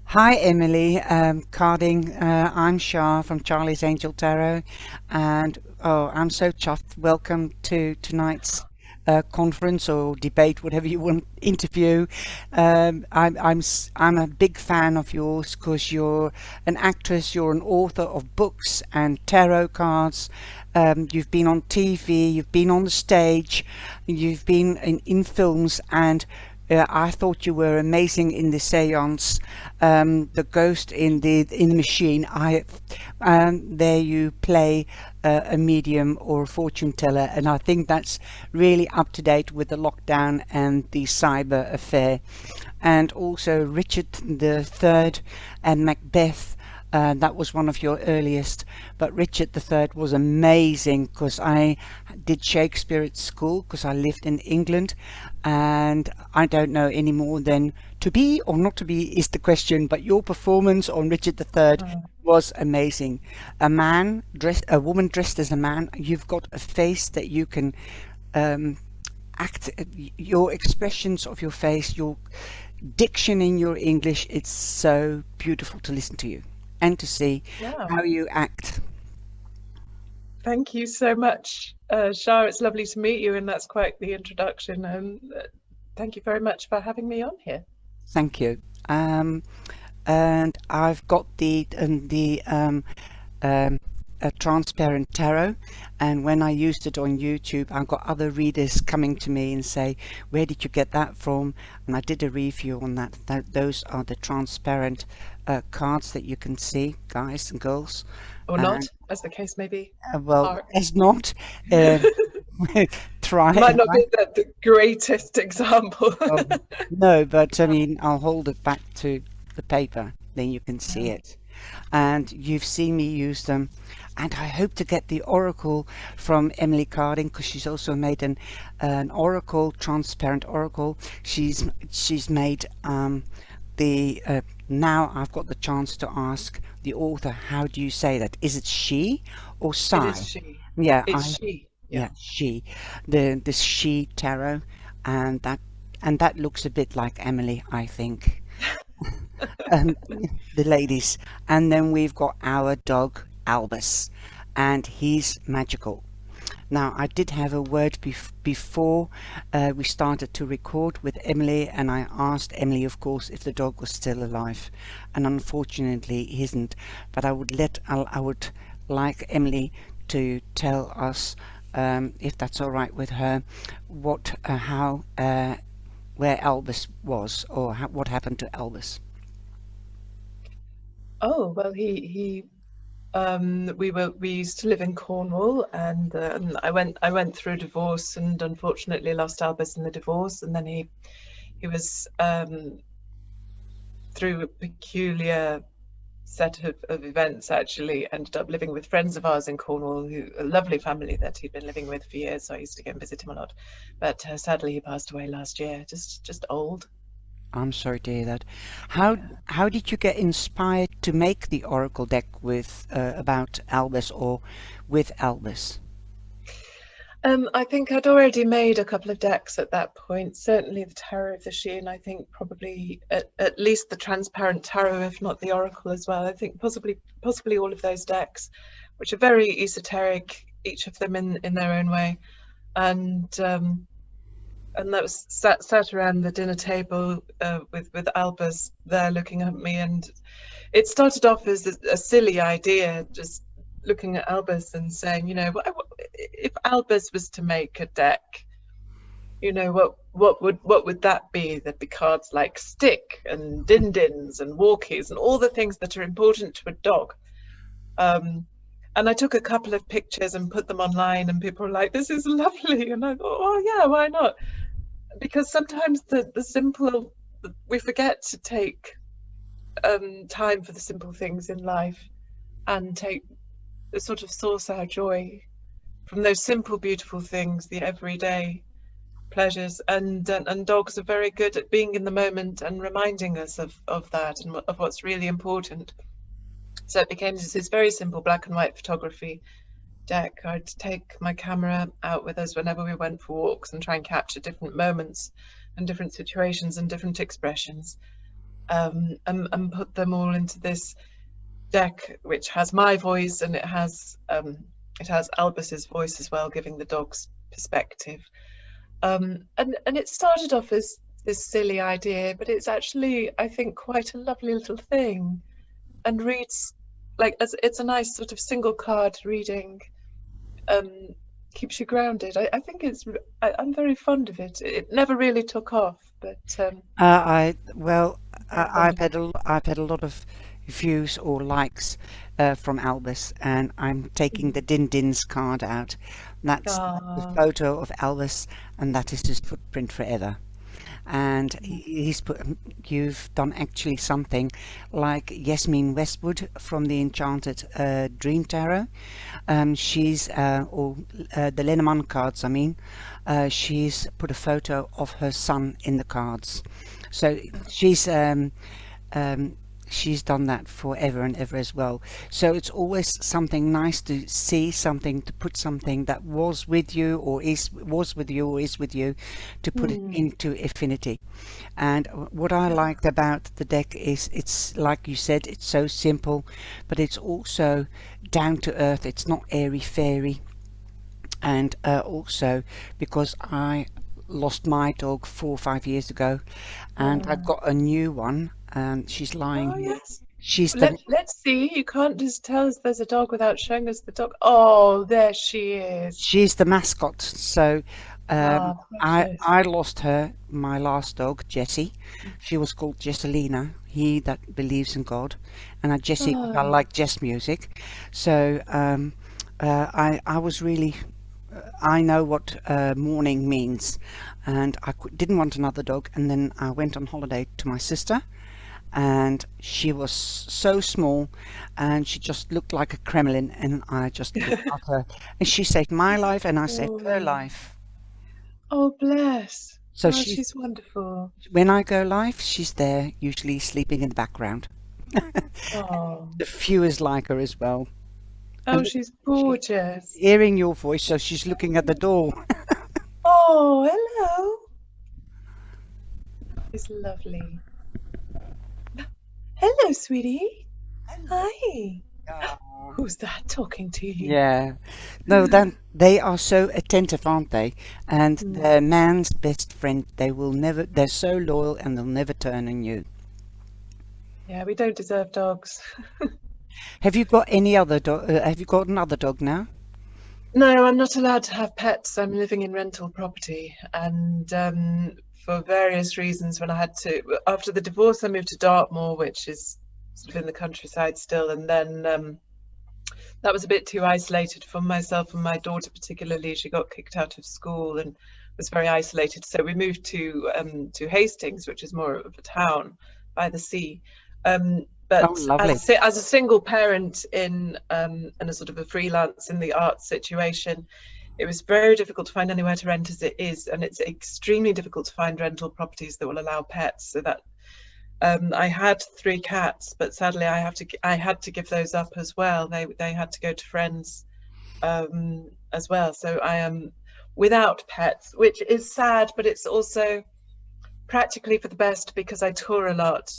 Hi, Emily Carding. I'm Shah from Charlie's Angel Tarot, and I'm so chuffed. Welcome to tonight's conference or debate, whatever you want, interview. I'm a big fan of yours because you're an actress, you're an author of books and tarot cards. You've been on TV, you've been on the stage, you've been in films, and I thought you were amazing in the seance, the ghost in the machine. There you play a medium or a fortune teller, and I think that's really up to date with the lockdown and the cyber affair. And also Richard the Third and Macbeth. That was one of your earliest, but Richard the Third was amazing because I did Shakespeare at school because I lived in England, and I don't know any more than to be or not to be is the question. But your performance on Richard the Third Oh, was amazing. A woman dressed as a man. You've got a face that you can um, act. Your expressions of your face, your diction in your English. It's so beautiful to listen to you and to see wow. how you act. Thank you so much, Shah. It's lovely to meet you, and that's quite the introduction. And thank you very much for having me on here. Thank you. Um, and I've got um, a transparent tarot, and when I used it on YouTube, I've got other readers coming to me and say, "Where did you get that from?" And I did a review on that. Those are the transparent cards that you can see, guys and girls. Or And not, as the case may be. well, Art. as not, uh, try. Might not be the greatest example. Oh, no, but I mean, I'll hold it back to the paper, then you can see Yeah. it. And you've seen me use them. And I hope to get the oracle from Emily Carding because she's also made an oracle, transparent oracle. She's made the now I've got the chance to ask the author, how do you say that? Is it she or It is Sai? she. Yeah, It's I she. yeah, Yeah. she, the she tarot, and that looks a bit like Emily, I think. Um, the ladies, and then we've got our dog Albus, and he's magical. Now, I did have a word before we started to record with Emily, and I asked Emily, of course, if the dog was still alive, and unfortunately, he isn't. But I would like Emily to tell us, if that's all right with her, how, where Elvis was, or what happened to Elvis. Oh well, we used to live in Cornwall, and I went through a divorce, and unfortunately lost Albus in the divorce, and then he was through a peculiar set of events actually ended up living with friends of ours in Cornwall, a lovely family that he'd been living with for years. So I used to go and visit him a lot, but sadly he passed away last year, just old. I'm sorry to hear that. How Yeah. how did you get inspired to make the oracle deck with about Elvis or with Elvis? I think I'd already made a couple of decks at that point. Certainly the Tarot of the Sheen. I think probably at least the Transparent Tarot, if not the Oracle as well. I think possibly all of those decks, which are very esoteric, each of them in their own way. And that was sat around the dinner table with Albus there looking at me, and it started off as a silly idea, just looking at Albus and saying, if Albus was to make a deck, what would that be? There'd be cards like stick and din-dins and walkies and all the things that are important to a dog. Um, and I took a couple of pictures and put them online, and people were like, "This is lovely," and I thought, "Oh yeah, why not?" Because sometimes the simple, we forget to take time for the simple things in life, and take the sort of source our joy from those simple beautiful things, the everyday pleasures. And dogs are very good at being in the moment and reminding us of that, and of what's really important. So it became this very simple black and white photography deck. I'd take my camera out with us whenever we went for walks and try and capture different moments and different situations and different expressions. and put them all into this deck, which has my voice, and it has Albus's voice as well, giving the dog's perspective. And it started off as this silly idea, but it's actually, I think, quite a lovely little thing, and reads like as it's a nice sort of single card reading. Um, Keeps you grounded. I think I'm very fond of it. It never really took off, but I well, very fond of it. I've had a lot of views or likes from Albus, and I'm taking the Mhm. Din Din's card out. That's the Ah, photo of Albus, and that is his footprint forever. And he's put, you've done actually something like Yasmin Westwood from the Enchanted Dream Tarot. She's or the Lenormand cards, I mean, she's put a photo of her son in the cards. So she's um, she's done that forever and ever as well. So it's always something nice to see, something to put something that was with you or is was with you or is with you, to put it hmm, into infinity. And what I yeah. liked about the deck is it's like you said, it's so simple, but it's also down to earth. It's not airy fairy. And also because I lost my dog 4 or 5 years ago, and I've Oh, got a new one, and she's lying oh here. yes. She's the Let's see. You can't just tell us there's a dog without showing us the dog. Oh, there she is. she's the mascot. So Ah, precious. I lost her, my last dog, Jessie. She was called Jesselina, he that believes in God, and I Jessie because I Oh, like jazz music. So I was really, I know what mourning means, and didn't want another dog. And then I went on holiday to my sister, and she was so small, and she just looked like a Kremlin, and I just looked at her, and she saved my life, and I saved her oh, life. oh, bless. So Oh, she's she's wonderful. when I go live, she's there, usually sleeping in the background. Oh, The viewers like her as well, oh, and she's she's gorgeous. hearing your voice, so she's looking at the door. Oh, hello. She's lovely. Hello, sweetie. Hi. Who's that talking to you? Yeah. No, then they are so attentive, aren't they? And Hmm. they're man's best friend. They will never, they're so loyal and they'll never turn on you. Yeah, we don't deserve dogs. Have you got any other dog? Have you got another dog now? No, I'm not allowed to have pets. I'm living in rental property, and for various reasons, when I had to, after the divorce, I moved to Dartmoor, which is sort of in the countryside still, and then that was a bit too isolated for myself and my daughter, particularly. She got kicked out of school and was very isolated, so we moved to Hastings, which is more of a town by the sea. Oh, But lovely. as a single parent in a sort of a freelance in the arts situation, it was very difficult to find anywhere to rent as it is, and it's extremely difficult to find rental properties that will allow pets. So that I had 3 cats, but sadly I had to give those up as well. They had to go to friends as well. So I am without pets, which is sad, but it's also practically for the best because I tour a lot.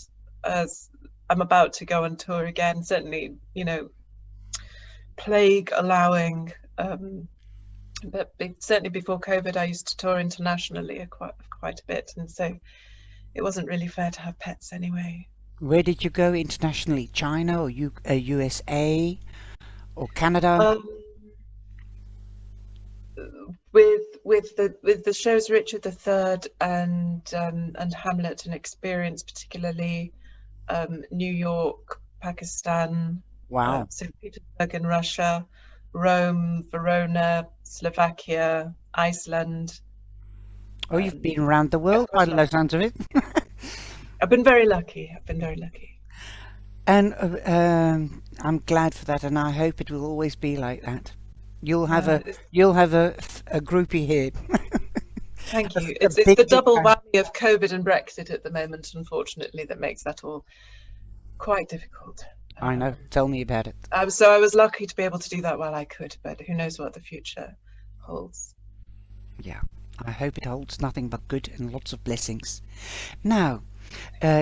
As I'm about to go on tour again, certainly, plague allowing. But certainly before COVID, I used to tour internationally quite a bit, and so it wasn't really fair to have pets anyway. Where did you go internationally? China or USA or Canada? Um, with the shows Richard III and Hamlet and Experience, particularly New York, Pakistan, Wow. St. Petersburg in Russia, Rome, Verona, Slovakia, Iceland. Oh, you've been Um, around the yeah, world by quite a the lot. sounds of it. I've been very lucky. I've been very lucky. And I'm glad for that, and I hope it will always be like that. You'll have Yeah, a you'll have a groupie here, thank you. a It's the big double fan. whammy of COVID and Brexit at the moment, unfortunately, that makes that all quite difficult. I know. Tell me about it. So I was lucky to be able to do that while I could, but who knows what the future holds. Yeah, I hope it holds nothing but good and lots of blessings. Now,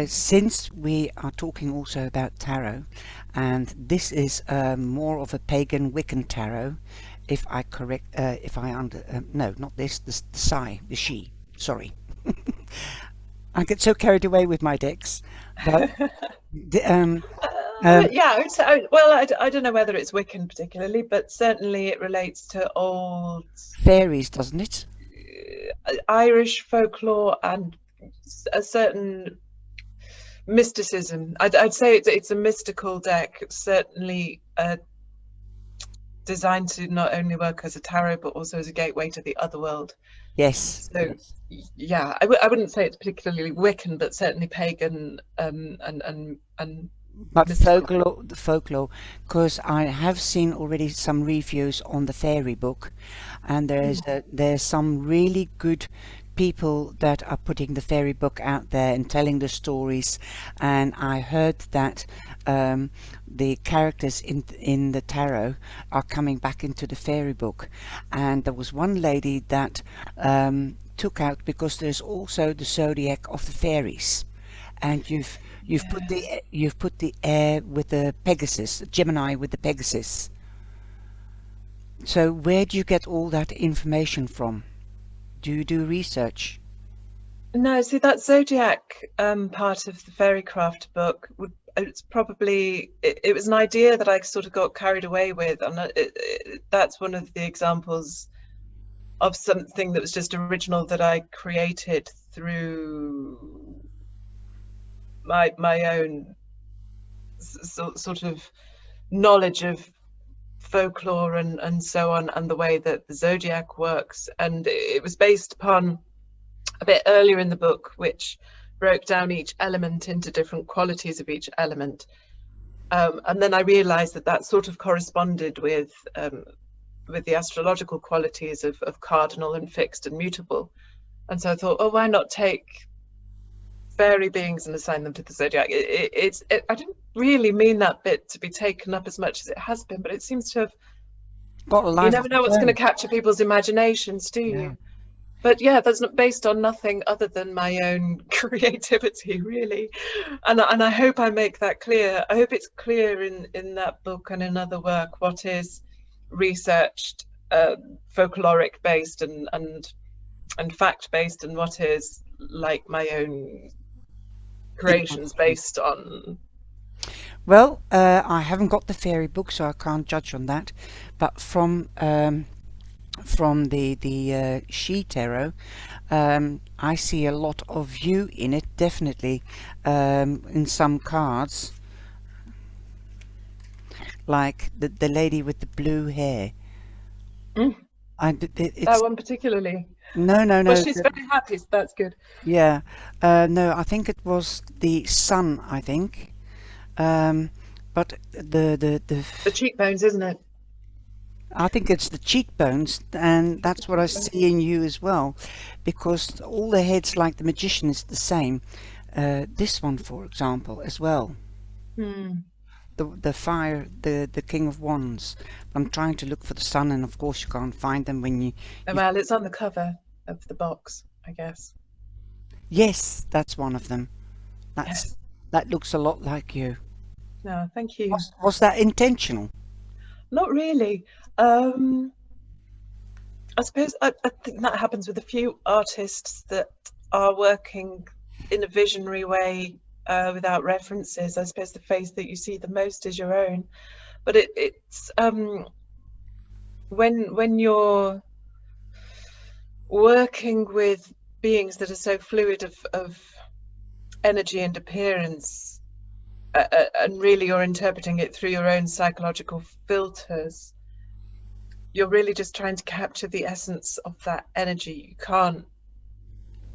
Since we are talking also about tarot, and this is more of a pagan Wiccan tarot, if I correct, if I under, no, not this, the Psy, the she, sorry. I get so carried away with my decks, but the, Yeah, I would say, well, I don't know whether it's Wiccan particularly, but certainly it relates to old fairies, doesn't it? Irish folklore and a certain mysticism. I'd say it's a mystical deck, certainly designed to not only work as a tarot but also as a gateway to the other world. Yes, So yes. yeah, I wouldn't say it's particularly Wiccan, but certainly pagan and But mystical. folklore, the folklore, because I have seen already some reviews on the fairy book, and there's some really good people that are putting the fairy book out there and telling the stories. And I heard that the characters in the tarot are coming back into the fairy book, and there was one lady that took out, because there's also the zodiac of the fairies, and you've put the air with the Pegasus, Gemini with the Pegasus. So where do you get all that information from? Do you do research? No, see that zodiac part of the fairycraft book would it's probably it was an idea that I sort of got carried away with, and that's one of the examples of something that was just original that I created through my own sort of knowledge of folklore and so on, and the way that the zodiac works. And it was based upon a bit earlier in the book, which broke down each element into different qualities of each element. And then I realized that that sort of corresponded with the astrological qualities of cardinal and fixed and mutable. And so I thought, oh, why not take fairy beings and assign them to the zodiac? I didn't really mean that bit to be taken up as much as it has been, but it seems to have, Got a you life of never know its what's going to own. capture people's imaginations, do Yeah. you? But yeah, that's not based on nothing other than my own creativity, really. And I hope I make that clear. I hope it's clear in that book and in other work what is researched, folkloric based and fact based, and what is like my own creations Imagination. based on. Well, I haven't got the fairy book, so I can't judge on that. But from the she tarot, I see a lot of you in it, definitely, in some cards, like the lady with the blue hair. Mm, that It's one particularly. no, no, Well, no. she's very happy, so that's good. Yeah, no, I think it was the sun. I think, um, but The cheekbones, isn't it? I think it's the cheekbones, and that's what I see in you as well, because all the heads, like the magician, is the same. This one, for example, as well. Hmm. The fire, the King of Wands. I'm trying to look for the sun, and of course you can't find them when you. Well, it's on the cover of the box, I guess. Yes, that's one of them. That's Yes. that looks a lot like you. No, thank you. Was that intentional? Not really. I suppose I think that happens with a few artists that are working in a visionary way without references. I suppose the face that you see the most is your own. But it's when you're working with beings that are so fluid of energy and appearance, and really you're interpreting it through your own psychological filters, you're really just trying to capture the essence of that energy. You can't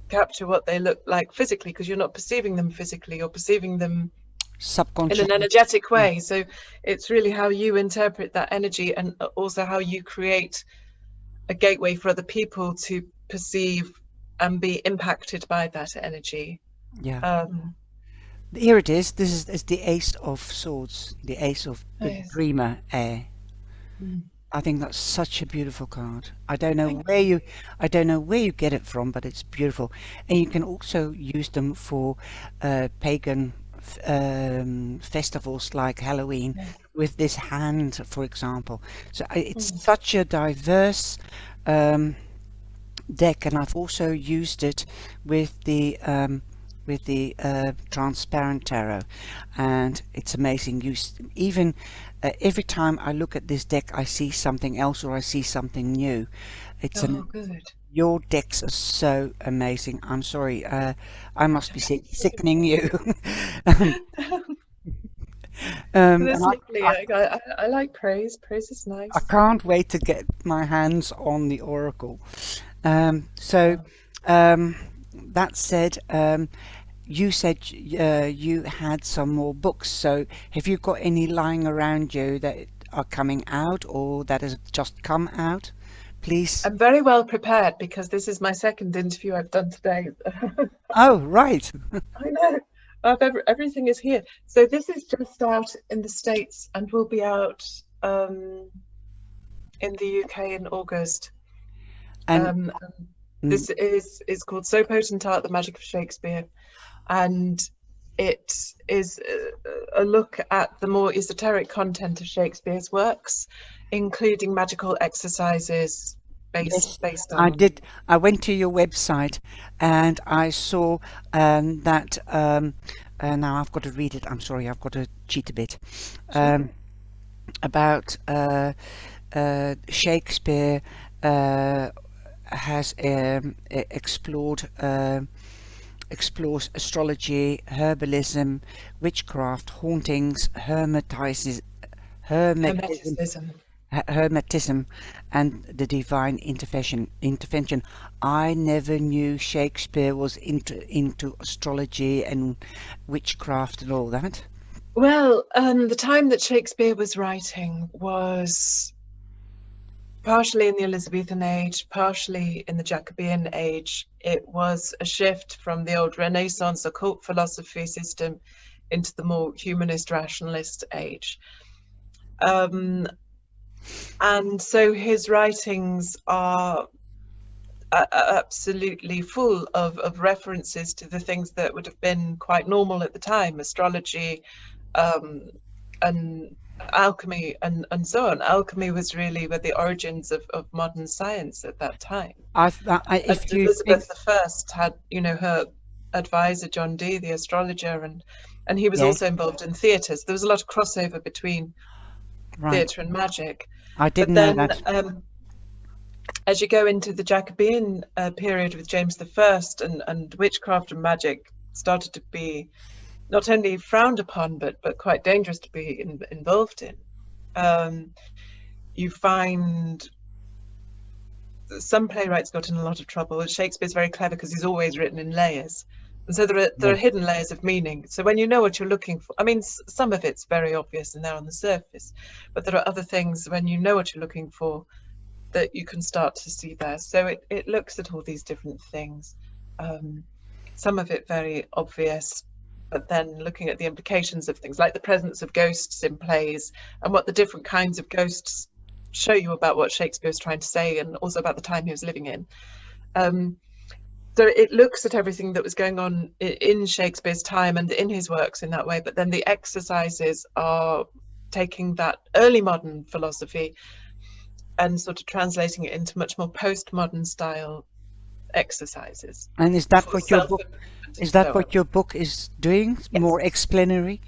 capture what they look like physically because you're not perceiving them physically, you're perceiving them in an Subconsciously. energetic Yeah. way. So it's really how you interpret that energy, and also how you create a gateway for other people to perceive and be impacted by that energy. Yeah. Um, Here it is. This is the Ace of Swords, the Ace of the nice. Dreamer air. Mm. I think that's such a beautiful card. Thank you. I don't know where you get it from, but it's beautiful. And you can also use them for pagan festivals like Halloween Yeah. with this hand, for example. So it's Mm. such a diverse um, deck, and I've also used it with the transparent tarot, and it's amazing. Even every time I look at this deck, I see something else or I see something new. It's Oh, an good. Your decks are so amazing. I'm sorry, I must be sickening you. um, and That's lovely. I like praise. Praise is I nice. can't wait to get my hands on the Oracle. So, Oh. um, that said, you said you had some more books. So, have you got any lying around you that are coming out or that has just come out? Please. I'm very well prepared because this is my second interview I've done today. Oh, right. I know. Everything is here. So this is just out in the States and will be out in the UK in August. And Um, mm, this is called So Potent Art, the Magic of Shakespeare, and it is a look at the more esoteric content of Shakespeare's works, including magical exercises yes, based I on. did. I went to your website and I saw that. Now I've got to read it. I'm sorry, I've got to cheat a bit. Sure. Um, about Shakespeare uh, has explored explores astrology, herbalism, witchcraft, hauntings, hermetism, Hermeticism. hermetism, and the divine intervention. I never knew Shakespeare was into astrology and witchcraft and all that. Well, the time that Shakespeare was writing was partially in the Elizabethan age, partially in the Jacobean age. It was a shift from the old Renaissance occult philosophy system into the more humanist rationalist age. Um, and so his writings are absolutely full of references to the things that would have been quite normal at the time, astrology, um, and alchemy, and so on. Alchemy was really were the origins of modern science at that time. And If you think, Elizabeth I had, her advisor John Dee, the astrologer, and he was yes, also involved in theatres. There was a lot of crossover between right. theatre and magic. I But didn't know then, that. as you go into the Jacobean period with James I, and witchcraft and magic started to be not only frowned upon but quite dangerous to be involved in. Um, you find some playwrights got in a lot of trouble. Shakespeare's very clever because he's always written in layers. And so there are Yeah. hidden layers of meaning. So when you know what you're looking for, I mean, some of it's very obvious and there on the surface, but there are other things when you know what you're looking for that you can start to see there. So it looks at all these different things. Um, some of it very obvious, but then looking at the implications of things like the presence of ghosts in plays and what the different kinds of ghosts show you about what Shakespeare was trying to say and also about the time he was living in. Um, so it looks at everything that was going on in Shakespeare's time and in his works in that way, but then the exercises are taking that early modern philosophy and sort of translating it into much more postmodern style exercises And for self-improvement and is that so on. what your book is doing? Yes. More explanatory?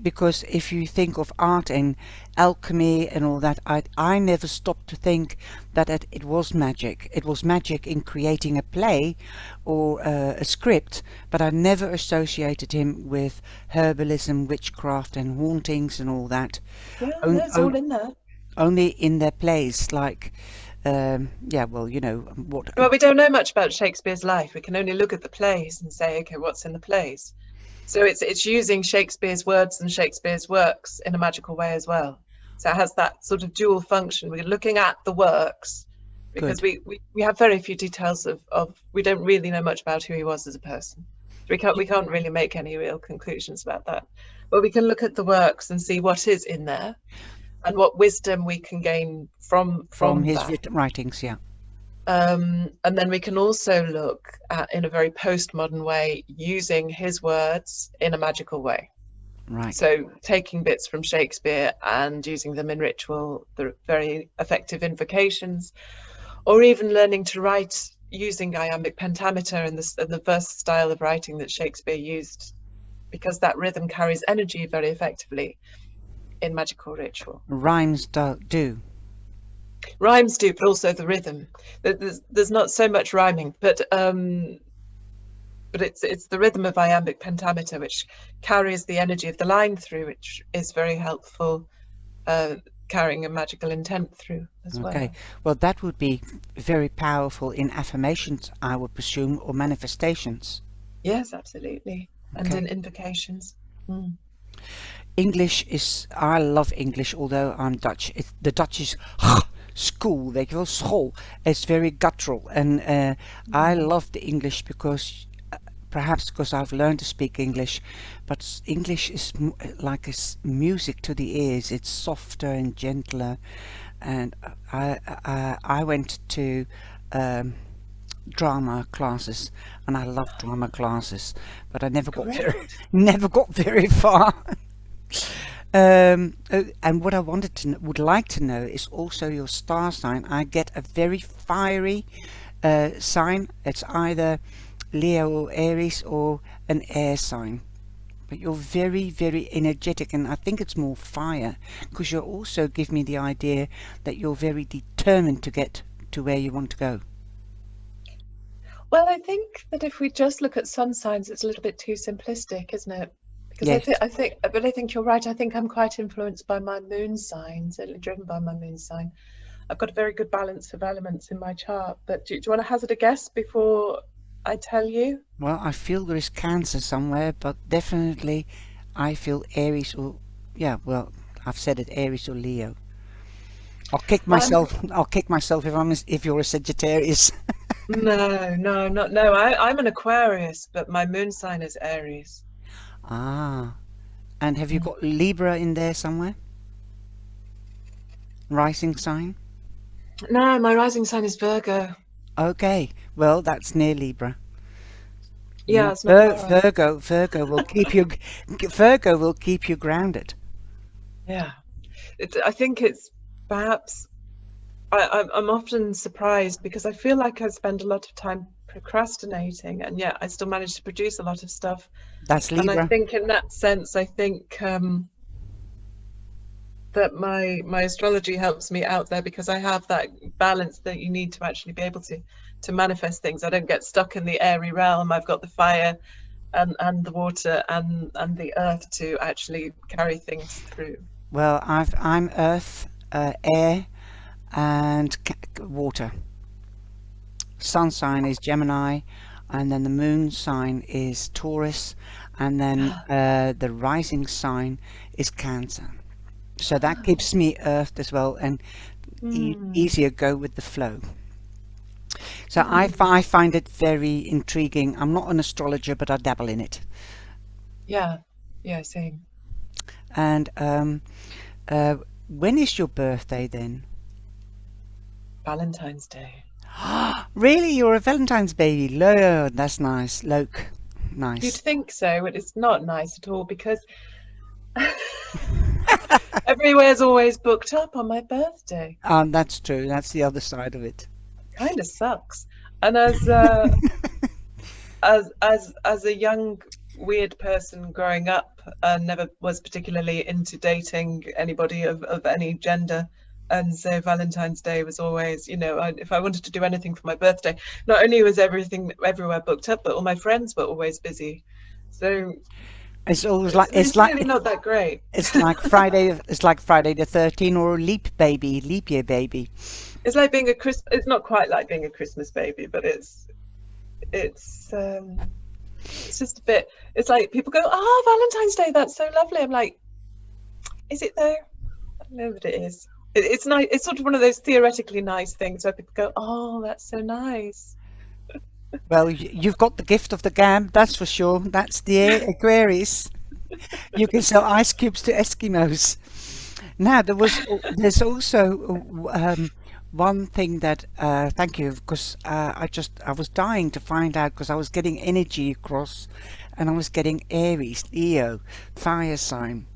Because if you think of art and alchemy and all that, I never stopped to think that it was magic. It was magic in creating a play or a script, but I never associated him with herbalism, witchcraft, and hauntings and all that. Yeah, On, that's all in there. Only in their plays, like, yeah, well, you know, what. Well, we don't know much about Shakespeare's life. We can only look at the plays and say, okay, what's in the plays? So it's using Shakespeare's words and Shakespeare's works in a magical way as well. So it has that sort of dual function. We're looking at the works because Good. we have very few details of we don't really know much about who he was as a person. So we can't really make any real conclusions about that. But we can look at the works and see what is in there. and what wisdom we can gain From from his that. writings, yeah. And then we can also look at, in a very postmodern way, using his words in a magical way. Right. So taking bits from Shakespeare and using them in ritual, the very effective invocations, or even learning to write using iambic pentameter and the verse style of writing that Shakespeare used, because that rhythm carries energy very effectively in magical ritual. Rhymes do. Rhymes do, but also the rhythm. There's not so much rhyming, but it's the rhythm of iambic pentameter which carries the energy of the line through, which is very helpful, carrying a magical intent through as Okay. well. Well, that would be very powerful in affirmations, I would presume, or manifestations. Yes, absolutely. And Okay. in invocations. Mm. English is, I love English, although I'm Dutch. The Dutch is school, weet je wel, school. It's very guttural, and I love the English because perhaps because I've learned to speak English, but English is like music to the ears. It's softer and gentler, and I went to drama classes, and I love drama classes, but I never got very Great. never got very far. And what I would like to know is also your star sign. I get a very fiery sign. It's either Leo or Aries or an air sign. But you're very, very energetic, and I think it's more fire, because you also give me the idea that you're very determined to get to where you want to go. Well, I think that if we just look at sun signs, it's a little bit too simplistic, isn't it? Because Yes. but I think you're right. I think I'm quite influenced by my moon sign, certainly driven by my moon sign. I've got a very good balance of elements in my chart. But do you want to hazard a guess before I tell you? Well, I feel there is Cancer somewhere, but definitely I feel Aries or, yeah, well, I've said it, Aries or Leo. I'll kick Well, myself. I'll kick myself if you're a Sagittarius. no. I'm an Aquarius, but my moon sign is Aries. Ah, and have you Mm. got Libra in there somewhere? Rising sign? No, my rising sign is Virgo. Okay, well, that's near Libra. Yeah, it's not far off. Virgo will keep you. Virgo will keep you grounded. Yeah, I think it's perhaps I'm often surprised because I feel like I spend a lot of time procrastinating, and yet I still manage to produce a lot of stuff. That's And I Libra. think in that sense, I think that my astrology helps me out there, because I have that balance that you need to actually be able to manifest things. I don't get stuck in the airy realm. I've got the fire and the water and the earth to actually carry things through. Well, I'm Earth, air, and water. Sun sign is Gemini, and then the moon sign is Taurus, and then the rising sign is Cancer. So that keeps me earthed as well, and Mm, easier go with the flow. So mm. I find it very intriguing. I'm not an astrologer, but I dabble in it. Yeah, yeah, same. And when is your birthday then? Valentine's Day. Really, you're a Valentine's baby. Lord, that's nice. Loke, You'd nice. think so, but it's not nice at all, because everywhere's always booked up on my birthday. That's true. That's the other side of it. Kind of sucks. And as a young weird person growing up, never was particularly into dating anybody of any gender. And so Valentine's Day was always, if I wanted to do anything for my birthday, not only was everything everywhere booked up, but all my friends were always busy. So It's always like it's really not that great. it's like Friday. It's like Friday the 13th or a leap year baby. It's like being it's not quite like being a Christmas baby, but it's just a bit. It's like people go, "Oh, Valentine's Day, that's so lovely." I'm like, is it though? I don't know that it is. It's nice. It's sort of one of those theoretically nice things where people go, "Oh, that's so nice." Well, you've got the gift of the gab, that's for sure. That's the Aquarius. You can sell ice cubes to Eskimos. Now there's also one thing that thank you, because I was dying to find out, because I was getting energy across, and I was getting Aries, Leo, fire sign.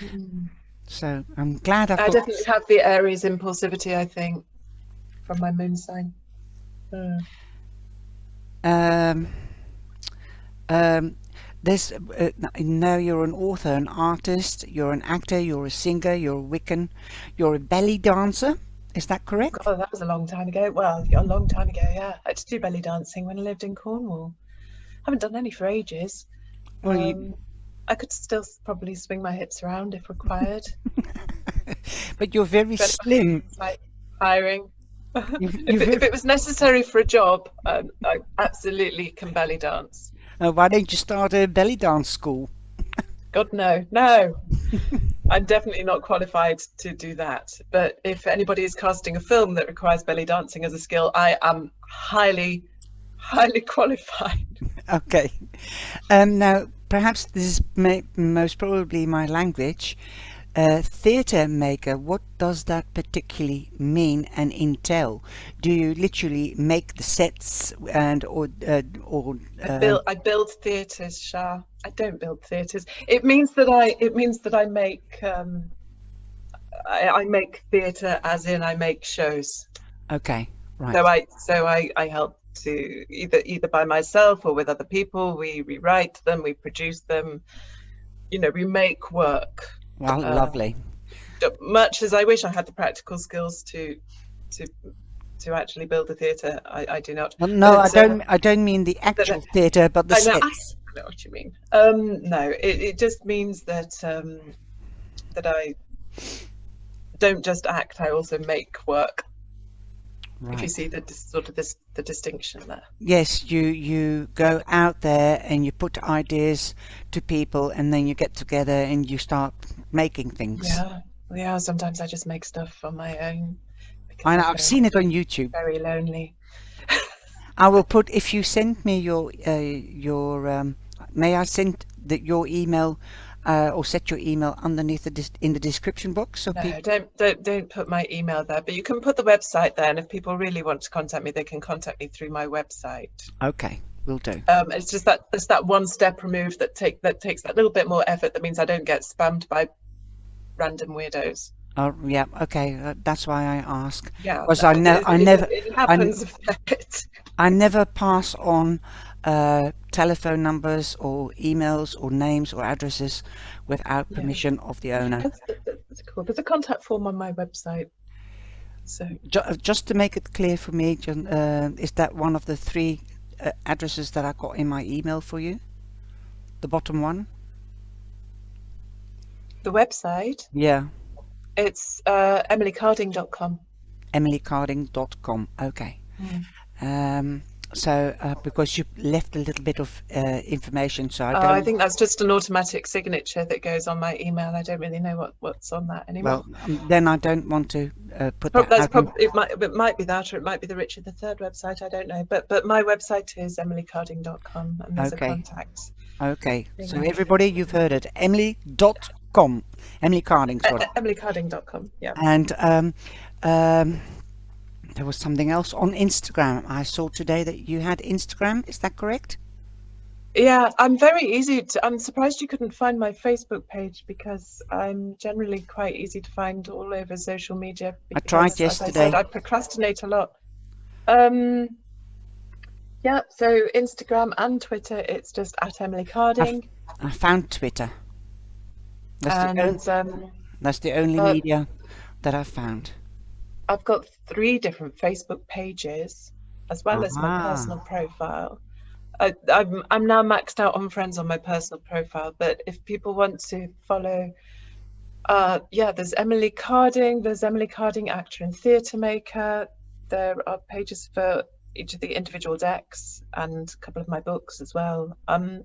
Mm. So I'm glad I've I got. definitely have the Aries impulsivity, I think, from my moon sign. Mm. Um, um, there's now you're an author, an artist, you're an actor, you're a singer, you're a Wiccan, you're a belly dancer. Is that correct? God, that was a long time ago. Well, yeah, a long time ago, yeah. I had to do belly dancing when I lived in Cornwall. Haven't done any for ages. Well, you, I could still probably swing my hips around if required. but you're very If anybody slim. was like hiring, You're if very, it was necessary for a job, I absolutely can belly dance. why don't you start a belly dance school? God, no, no. I'm definitely not qualified to do that. But if anybody is casting a film that requires belly dancing as a skill, I am highly, highly qualified. Okay. Now, perhaps this is most probably my language. Theatre maker, what does that particularly mean and entail? Do you literally make the sets and or I build theatres, Shah. I don't build theatres. It means that I make I make theatre as in I make shows. okay, So right. I help to either by myself or with other people. We rewrite them, we produce them. We make work. Well, Uh, lovely. much as I wish I had the practical skills to to actually build a theatre, I do not. Well, no, But I don't mean the that actual theatre, but the I sets. know what you mean. No, it just means that I don't just act; I also make work. If you Right. see the distinction there. Yes, you go out there and you put ideas to people, and then you get together and you start making things. Yeah, yeah. Sometimes I just make stuff on my own because I know, I'm I've seen very, it on YouTube. very lonely. I will put, if you send me your may I send your email or set your email underneath in the description box so No, people. don't put my email there, but you can put the website there, and if people really want to contact me, they can contact me through my website. Okay, will do. It's that one step removed that takes that little bit more effort. That means I don't get spammed by random weirdos. Oh yeah, okay. That's why I ask, Yeah, because it I, happens a bit. I never pass on telephone numbers or emails or names or addresses without Yeah, permission of the owner. that's cool. There's a contact form on my website. So Just to make it clear for me, John, is that one of the three addresses that I got in my email for you? The bottom one? the website, Yeah, it's emilycarding.com. emilycarding.com. Okay. Mm. Um, so because you left a little bit of information, so I Oh, I don't. think that's just an automatic signature that goes on my email. I don't really know what's on that anymore. Well, then I don't want to put Prob- that That's out. In, probably it might be that, or it might be the Richard III website. I don't know, but my website is emilycarding.com, and there's a okay. contact Okay. thing So on there. everybody, you've heard it. Emily.com. Emily Carding, sorry. Emilycarding.com. Yeah. And um, there was something else on Instagram. I saw today that you had Instagram. Is that correct? Yeah, I'm surprised you couldn't find my Facebook page because I'm generally quite easy to find all over social media I tried because, as I said, yesterday. I procrastinate a lot. Um, yeah, so Instagram and Twitter, it's just at Emily I, f- Carding. I found Twitter. That's the only, And that's the only uh, media that I found. I've got 3 different Facebook pages as well as my Ah, personal profile. I'm now maxed out on friends on my personal profile, but if people want to follow, yeah, there's Emily Carding, there's Emily Carding, actor and theatre maker. There are pages for each of the individual decks and a couple of my books as well. I'm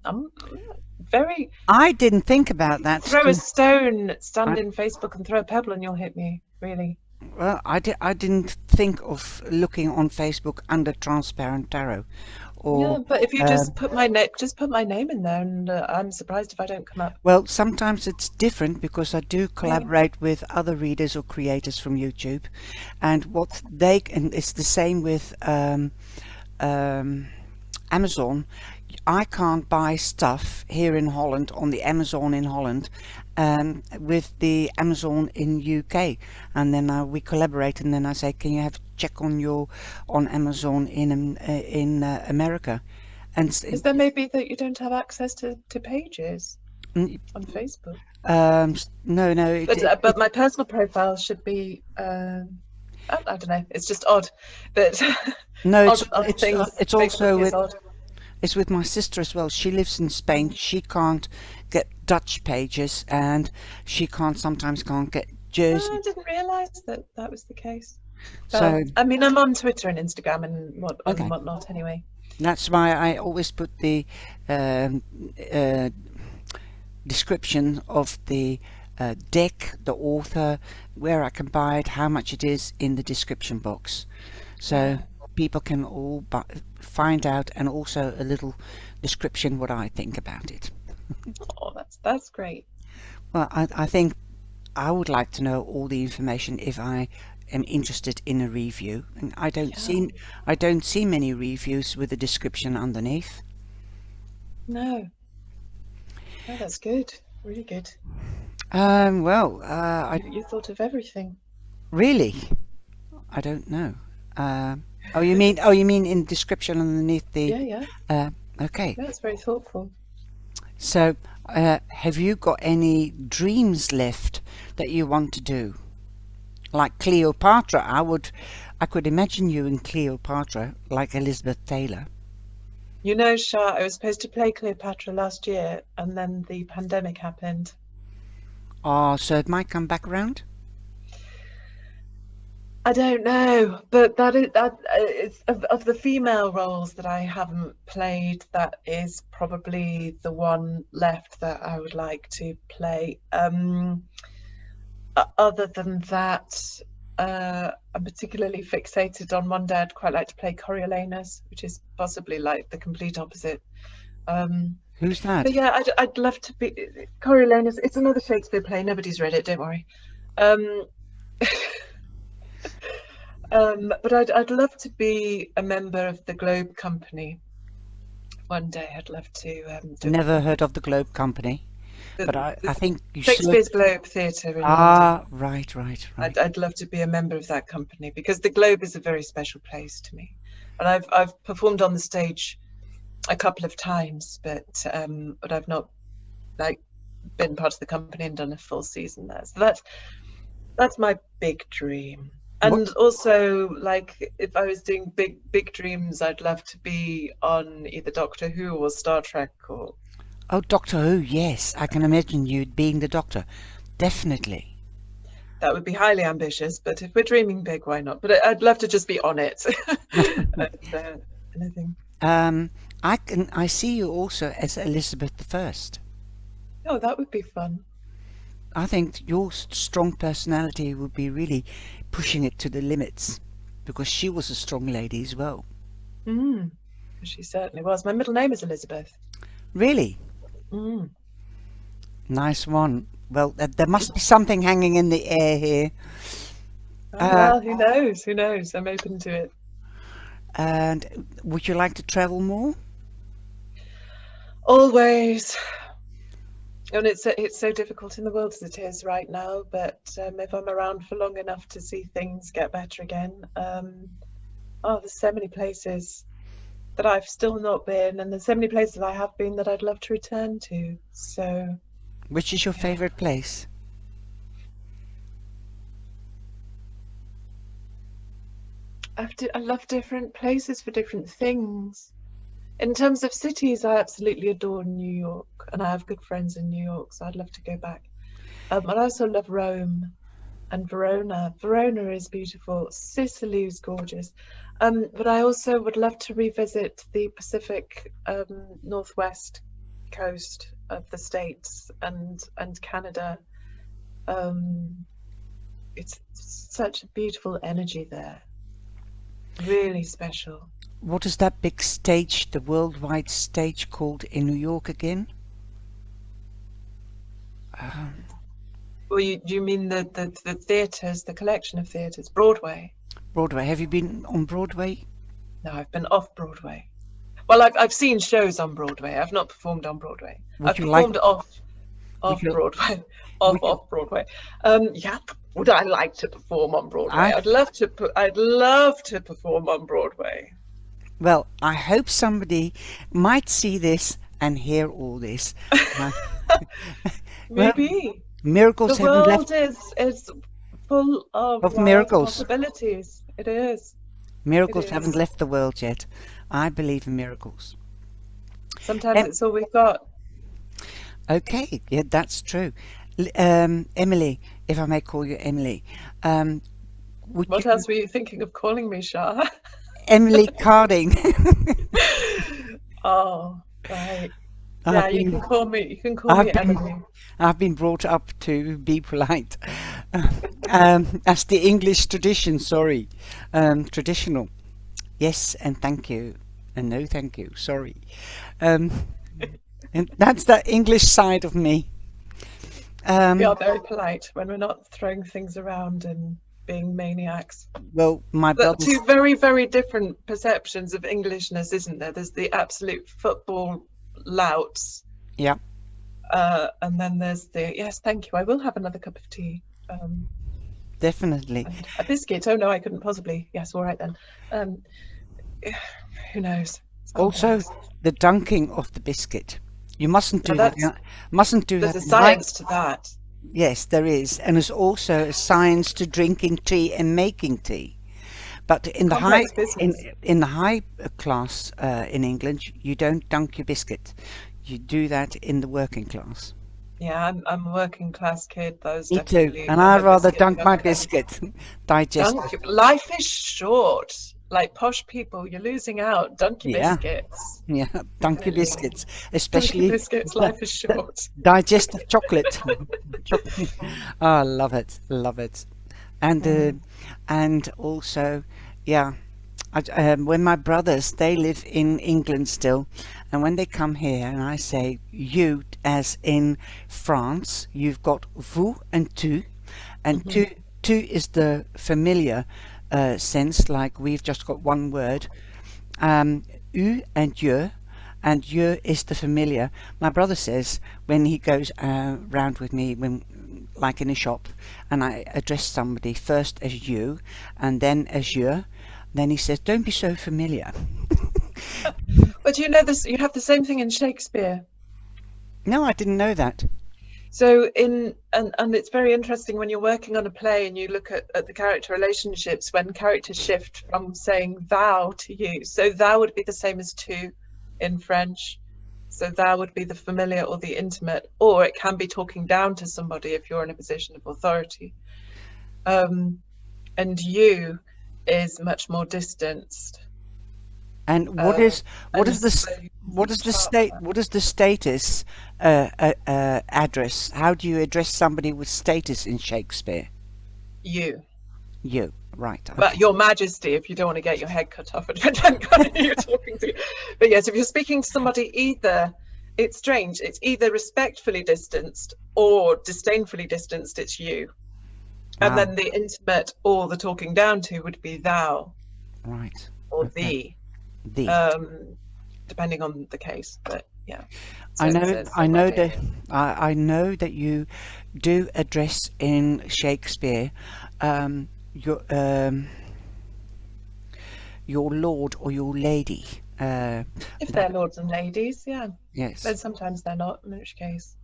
very I didn't think about that. throw a stone, stand in Facebook and throw a pebble and you'll hit me, really. Well, I didn't think of looking on Facebook under Transparent Tarot, Yeah, or but if you um, just put my name in there, and I'm surprised if I don't come up. well, sometimes it's different because I do Yeah. collaborate with other readers or creators from YouTube, and and it's the same with um, Amazon. I can't buy stuff here in Holland on the Amazon in Holland with the Amazon in UK, and then we collaborate, and then I say, can you have check on your on Amazon in America, and Is there maybe that you don't have access to pages mm, on Facebook? no, no, But my personal profile should be. I don't know. It's just odd that no, odd things. it's Facebook also is with odd. it's with my sister as well. She lives in Spain. Mm. She can't get Dutch pages, and she sometimes can't get Oh, Jersey. I didn't realise that that was the case. Well, So I mean, I'm on Twitter and Instagram and okay, whatnot anyway. that's why I always put the um, uh, description of the deck, the author, where I can buy it, how much it is in the description box, so Yeah. people can all find out, and also a little description what I think about it. Oh, that's great. Well, I think I would like to know all the information if I am interested in a review, and Yeah. I don't see many reviews with a description underneath. No. No, that's good. Really good. Well, I You thought of everything. really I don't know. Oh, you mean in description underneath the. Yeah, yeah. Uh, okay. That's very thoughtful. So, have you got any dreams left that you want to do? Like Cleopatra, I could imagine you in Cleopatra, like Elizabeth Taylor. You know, Shah, I was supposed to play Cleopatra last year, and then the pandemic happened. Oh, so it might come back around? I don't know, but that it's of the female roles that I haven't played, that is probably the one left that I would like to play. Other than that, I'm particularly fixated on one day I'd quite like to play Coriolanus, which is possibly like the complete opposite. Um, Who's that? but yeah, I'd love to be Coriolanus. It's another Shakespeare play. Nobody's read it, don't worry. Um, but I'd love to be a member of the Globe Company one day. I'd love to do Never heard of the Globe Company, but the I think you should. Shakespeare's Globe Theatre in London. Ah, right, right, right. I'd love to be a member of that company because the Globe is a very special place to me, and I've performed on the stage a couple of times, but I've not like been part of the company and done a full season there. So that's my big dream. What? And also, like, if I was doing big dreams, I'd love to be on either Doctor Who or Star Trek, or Oh, Doctor Who, yes. I can imagine you being the Doctor. Definitely. that would be highly ambitious. But if we're dreaming big, why not? But I'd love to just be on it. But, anything. Um, I see you also as Elizabeth the First. Oh, that would be fun. I think your strong personality would be really pushing it to the limits, because she was a strong lady as well. Mm, she certainly was. My middle name is Elizabeth. Really Mm. nice one. Well, there must be something hanging in the air here. Oh, Uh, well, who knows? Who knows? I'm open to it. and would you like to travel more? Always. And it's so difficult in the world as it is right now. But if I'm around for long enough to see things get better again, oh, there's so many places that I've still not been, and there's so many places I have been that I'd love to return to. So Which is your yeah, favorite place? I love different places for different things. In terms of cities, I absolutely adore New York, and I have good friends in New York, so I'd love to go back. I also love Rome and Verona. Verona is beautiful. Sicily is gorgeous. But I also would love to revisit the Pacific Northwest coast of the States and Canada. Um, it's such a beautiful energy there. Really special. What is that big stage, the worldwide stage called in New York again? Well, do you mean the theatres, the collection of theatres, Broadway? Broadway. Have you been on Broadway? No, I've been off Broadway. Well, I've seen shows on Broadway. I've not performed on Broadway. Would I've you like? performed Would off you? Broadway, Would you? off Broadway. Yeah, would I like to perform on Broadway? I I'd love to perform on Broadway. Well, I hope somebody might see this and hear all this. Uh, well, Maybe. The miracles haven't world left is full of of wild miracles. possibilities. It is. It Miracles haven't is. left the world yet. I believe in miracles. Sometimes Em- it's all we've got. okay, yeah, that's true. Emily, if I may call you Emily, would What you, else were you thinking of calling me, Shah? Emily Carding? Oh, right. Yeah, I've been, you can call I've me been, Emily. I've been brought up to be polite. As the English tradition, sorry, traditional. Yes, and thank you, and no, thank you. Sorry, um, and that's the English side of me. We Um, are very polite when we're not throwing things around and being maniacs. well, my But brothers, two very, very different perceptions of Englishness, isn't there? There's the absolute football louts, yeah, and then there's the yes, thank you, I will have another cup of tea. definitely. And a biscuit. Oh no, I couldn't possibly. Yes, all right then. Um, who knows? It's Also, complex. the dunking of the biscuit. You mustn't Now do that. that's Mustn't do there's that a in high. science to that. Yes, there is, and there's also a science to drinking tea and making tea. But It's complex business. in the high class in England, you don't dunk your biscuit. You do that in the working class. Yeah, I'm a working class kid. Those Me too, definitely and have I'd a rather biscuit dunk my dunk. biscuit. Digestive. Life is short. Like posh people, you're losing out. Dunk your Yeah, biscuits. yeah, dunk your Really. biscuits, Dunk your especially biscuits. Life is short. digestive chocolate. Oh, I love it, love it. And Mm. and also, yeah, when my brothers, they live in England still, and when they come here and I say you, as in France, you've got vous and tu, and Mhm. tu is the familiar sense, like we've just got one word, u and je is the familiar. My brother says when he goes round with me, when like in a shop, and I address somebody first as you and then as je, then he says, "Don't be so familiar." But you know this. You have the same thing in Shakespeare. No, I didn't know that. So and it's very interesting when you're working on a play and you look at the character relationships when characters shift from saying thou to you. So thou would be the same as tu in French. So thou would be the familiar or the intimate, or it can be talking down to somebody if you're in a position of authority. And you is much more distanced. And And so you chart that. what is the status address? How do you address somebody with status in Shakespeare? You. You, right? But Okay. Your Majesty, if you don't want to get your head cut off, it depends on who you're talking to. But yes, if you're speaking to somebody, it's strange. It's either respectfully distanced or disdainfully distanced. It's you, and Ah, then the intimate or the talking down to would be thou right. or Okay. thee, The um, depending on the case. But yeah, so it's the I same know idea. that I know that you do address in Shakespeare um, your um, your lord or your lady. If That they're lords and ladies, yeah. yes, But sometimes they're not, in which case.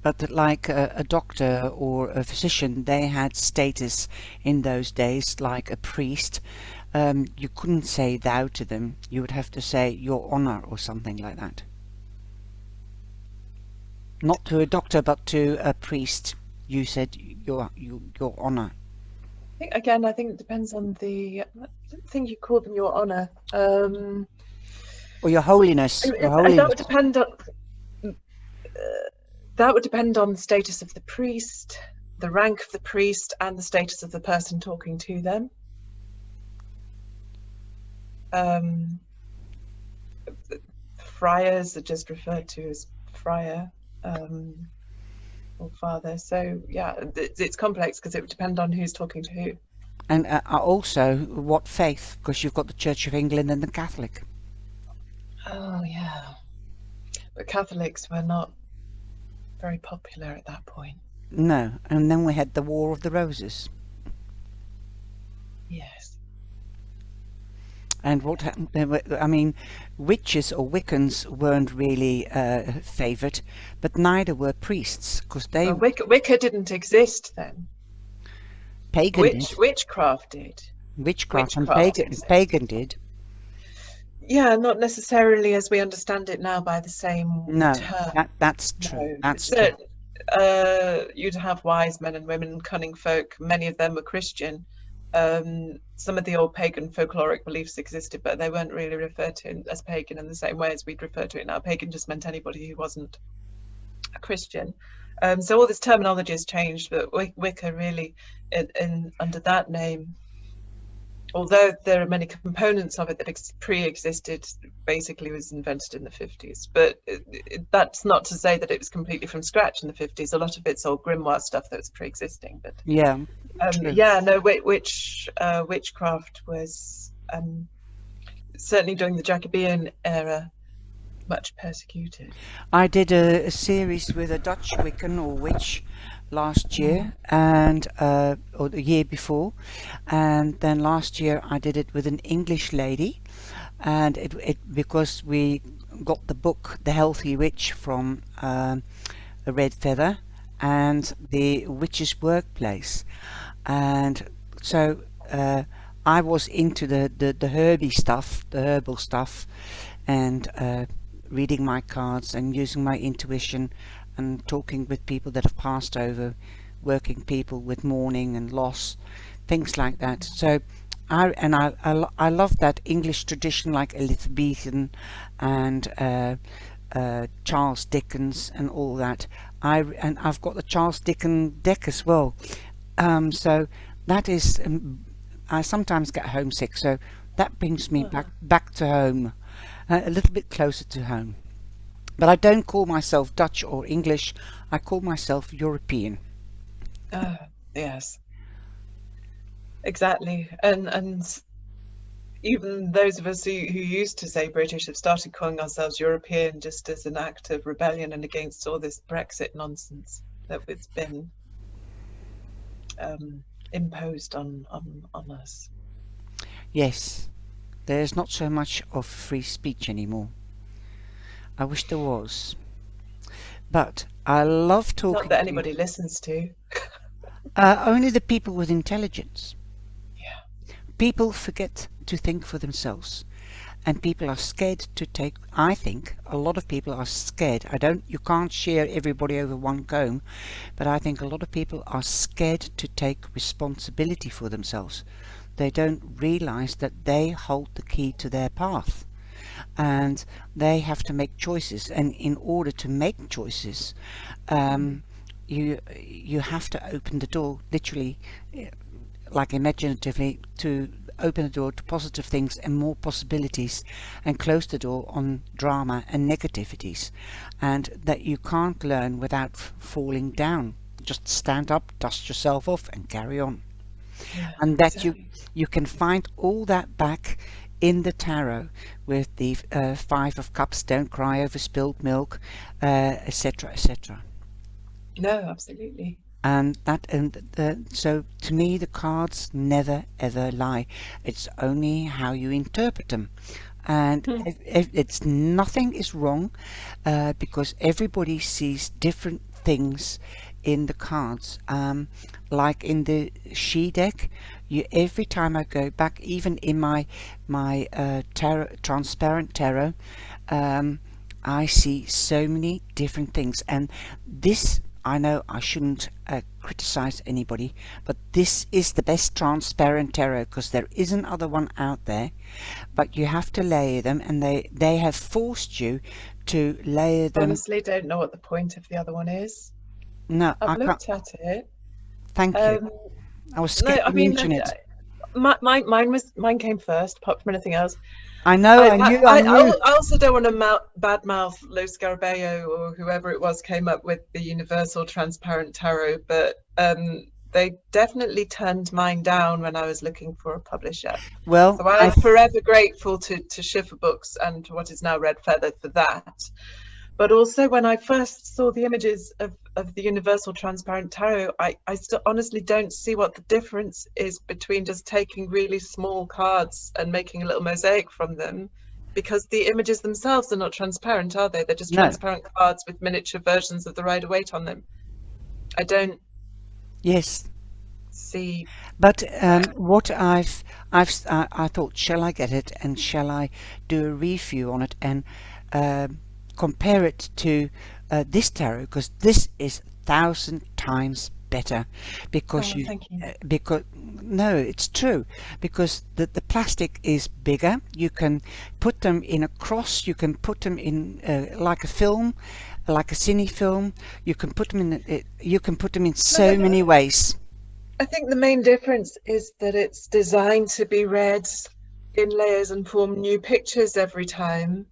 but that like a doctor or a physician, they had status in those days, like a priest. You couldn't say thou to them. You would have to say your honor or something like that. Not to a doctor, but to a priest. You said your honor I think it depends on I don't think you call them your honour. or your holiness. Your That holiness. would depend on the status of the priest, the rank of the priest and the status of the person talking to them. Friars are just referred to as friar or father. So yeah, it's complex because it would depend on who's talking to who. And also, what faith? Because you've got the Church of England and the Catholic. Oh yeah, but Catholics were not very popular at that point. No, and then we had the War of the Roses. Yes. And what happened? I mean, witches or Wiccans weren't really favoured, but neither were priests, because they Well, Wicca didn't exist then. pagan did. Witchcraft did. Witchcraft and Witchcraft pagan did. Yeah, not necessarily as we understand it now by the same No, term. that's true. No. That's So, true. you'd have wise men and women, cunning folk. Many of them were Christian. Some of the old pagan folkloric beliefs existed, but they weren't really referred to as pagan in the same way as we'd refer to it now. Pagan just meant anybody who wasn't a Christian. So all this terminology has changed, but Wicca really, under that name, although there are many components of it that pre-existed, basically was invented in the 50s. But that's not to say that it was completely from scratch in the 50s. A lot of it's all grimoire stuff that's pre-existing. But Yeah. yeah, no, witchcraft was certainly during the Jacobean era much persecuted. I did a series with a Dutch Wiccan or witch last year, and or the year before, and then last year I did it with an English lady, and it because we got the book The Healthy Witch from a Red Feather and the Witch's Workplace, and so I was into the herby stuff, the herbal stuff, and reading my cards and using my intuition and talking with people that have passed over, working people with mourning and loss, things like that. So I love that English tradition, like Elizabethan and Charles Dickens and all that. I've got the Charles Dickens deck as well. So that is, I sometimes get homesick, so that brings me back to home, a little bit closer to home. But I don't call myself Dutch or English. I call myself European. Yes, exactly. And even those of us who used to say British have started calling ourselves European just as an act of rebellion and against all this Brexit nonsense that it's been imposed on us. Yes, there's not so much of free speech anymore. I wish there was. But I love talking Not that anybody listens to. only the people with intelligence. Yeah. People forget to think for themselves, and people are scared to take. I think a lot of people are scared. You can't share everybody over one comb, but I think a lot of people are scared to take responsibility for themselves. They don't realize that they hold the key to their path, and they have to make choices, and in order to make choices, you have to open the door, literally, like imaginatively, to open the door to positive things and more possibilities, and close the door on drama and negativities, and that you can't learn without falling down. Just stand up, dust yourself off, and carry on. Yeah, And that exactly. you can find all that back in the tarot with the Five of Cups, don't cry over spilled milk, etc., etc. No, absolutely. And so to me the cards never ever lie. It's only how you interpret them, and if it's nothing is wrong, because everybody sees different things in the cards. Like in the she deck, every time I go back, even in my tarot, transparent tarot, I see so many different things. And this, I know I shouldn't criticize anybody, but this is the best transparent tarot, because there is another one out there, but you have to layer them, and they have forced you to layer them. Honestly, don't know what the point of the other one is. No, I've I can't. looked at it. Thank you. Um, I was no, scared I to mean, mention it. mine came first, apart from anything else. I know, I knew, I knew. I also don't want to badmouth Lo Scarabeo or whoever it was came up with the Universal Transparent Tarot, but they definitely turned mine down when I was looking for a publisher. Well, So I am forever grateful to Schiffer Books and to what is now Red Feather for that. But also, when I first saw the images of the Universal Transparent Tarot, I still honestly don't see what the difference is between just taking really small cards and making a little mosaic from them, because the images themselves are not transparent, are they? They're just no, transparent cards with miniature versions of the Rider-Waite on them. I don't yes. see. But what I thought, shall I get it and shall I do a review on it and compare it to this tarot, because this is 1,000 times better, because Oh, thank you. because no, it's true, because the plastic is bigger. You can put them in a cross. You can put them in like a film, like a cine film. You can put them in. You can put them in so many ways. I think the main difference is that it's designed to be read in layers and form new pictures every time.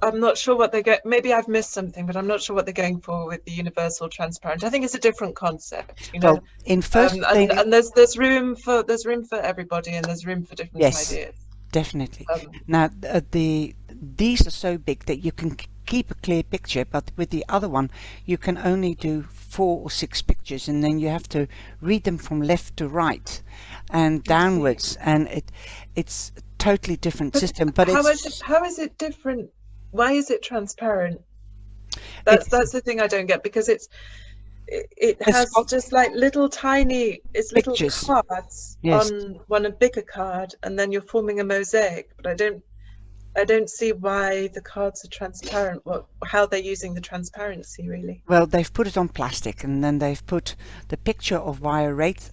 I'm not sure what they get. Maybe I've missed something, but I'm not sure what they're going for with the universal transparent. I think it's a different concept, you know. Well, in first they And there's room for everybody, and there's room for different yes, ideas. definitely. Um, Now, these are so big that you can keep a clear picture, but with the other one, you can only do 4 or 6 pictures, and then you have to read them from left to right and I see. downwards, and it's a totally different But system. But how is it? it's How is it different? Why is it transparent? it's That's the thing I don't get, because it it's has got just like it's little pictures. cards Yes. on a bigger card, and then you're forming a mosaic. But I don't see why the cards are transparent. How they're using the transparency, really. Well, they've put it on plastic, and then they've put the picture of wire rate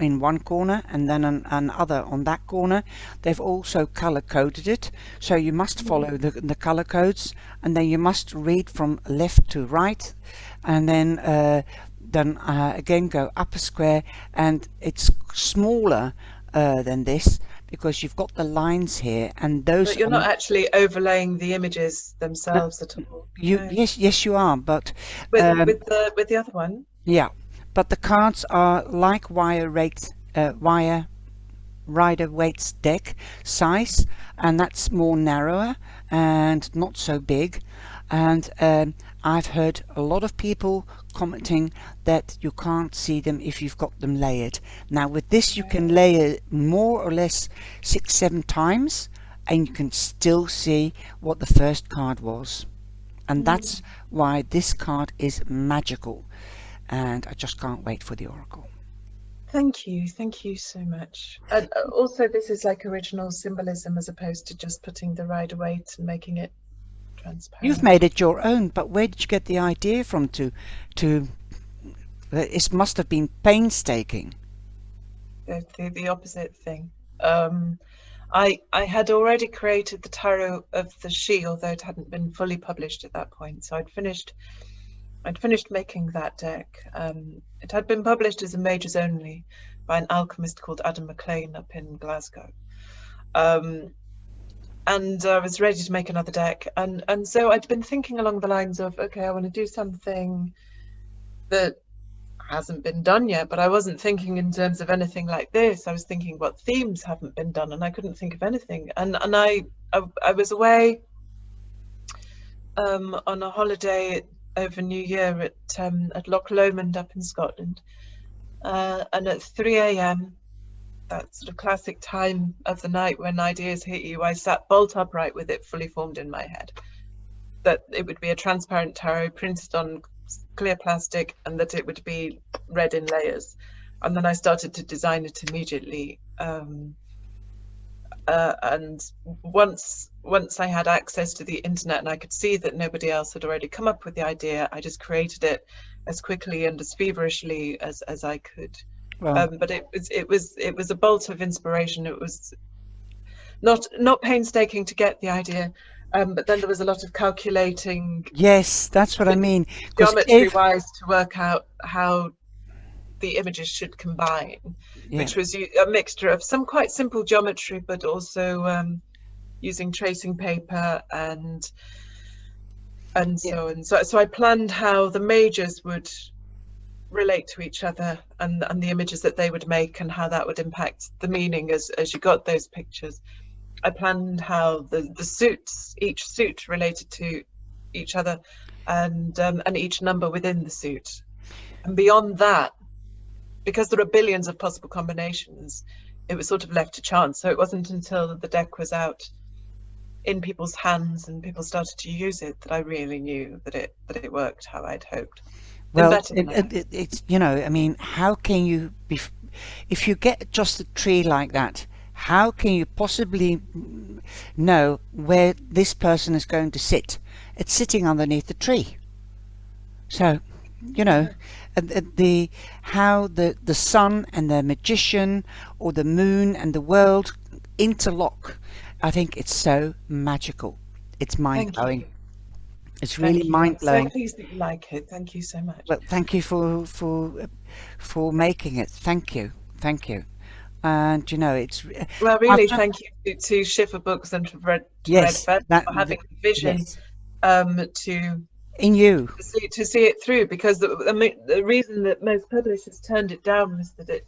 in one corner, and then another on that corner. They've also color coded it, so you must follow the color codes, and then you must read from left to right, and then again go up a square, and it's smaller than this because you've got the lines here, and those But you're are not actually overlaying the images uh, themselves at all. you No. yes you are, but With um, the other one. yeah, but the cards are like wire rider weights deck size, and that's more narrower and not so big. And I've heard a lot of people commenting that you can't see them if you've got them layered. Now with this, you can layer more or less 6, 7 times, and you can still see what the first card was. And that's why this card is magical, and I just can't wait for the oracle. Thank you so much. And also, this is like original symbolism as opposed to just putting the Rider-Waite and making it You've transparent. made it your own, but where did you get the idea from to it must have been painstaking. The opposite thing. I had already created the tarot of the she, although it hadn't been fully published at that point. So I'd finished making that deck. It had been published as a Majors Only by an alchemist called Adam McLean up in Glasgow. And I was ready to make another deck. And so I'd been thinking along the lines of, okay, I want to do something that hasn't been done yet, but I wasn't thinking in terms of anything like this. I was thinking what themes haven't been done, and I couldn't think of anything. And I was away on a holiday over New Year at Loch Lomond up in Scotland, and at 3 a.m., that sort of classic time of the night when ideas hit you, I sat bolt upright with it fully formed in my head that it would be a transparent tarot printed on clear plastic, and that it would be read in layers. And then I started to design it immediately. And once I had access to the internet and I could see that nobody else had already come up with the idea, I just created it as quickly and as feverishly as I could. Well, But it was a bolt of inspiration. It was not painstaking to get the idea, but then there was a lot of calculating yes, that's what I mean. Because geometry wise to work out how the images should combine, Yeah. which was a mixture of some quite simple geometry, but also using tracing paper and Yeah. so on. So I planned how the majors would relate to each other, and the images that they would make, and how that would impact the meaning as you got those pictures. I planned how the suits, each suit related to each other, and each number within the suit. And beyond that, because there are billions of possible combinations, it was sort of left to chance. So it wasn't until the deck was out in people's hands and people started to use it that I really knew that it worked how I'd hoped, and Well, better than I hoped. it's, I mean, how can you be, if you get just a tree like that, how can you possibly know where this person is going to sit? It's sitting underneath the tree. So, you know, Yeah. the how the sun and the magician, or the moon and the world interlock. I think it's so magical. It's mind Thank blowing. you. It's really Thank you. I'm mind so blowing. pleased that you like it. Thank you so much. Well, thank you for making it. Thank you, thank you. And it's Well, I've really, just thank you to Schiffer Books and to Red yes Feather that for having the vision yes to in you. see it through. Because the reason that most publishers turned it down was that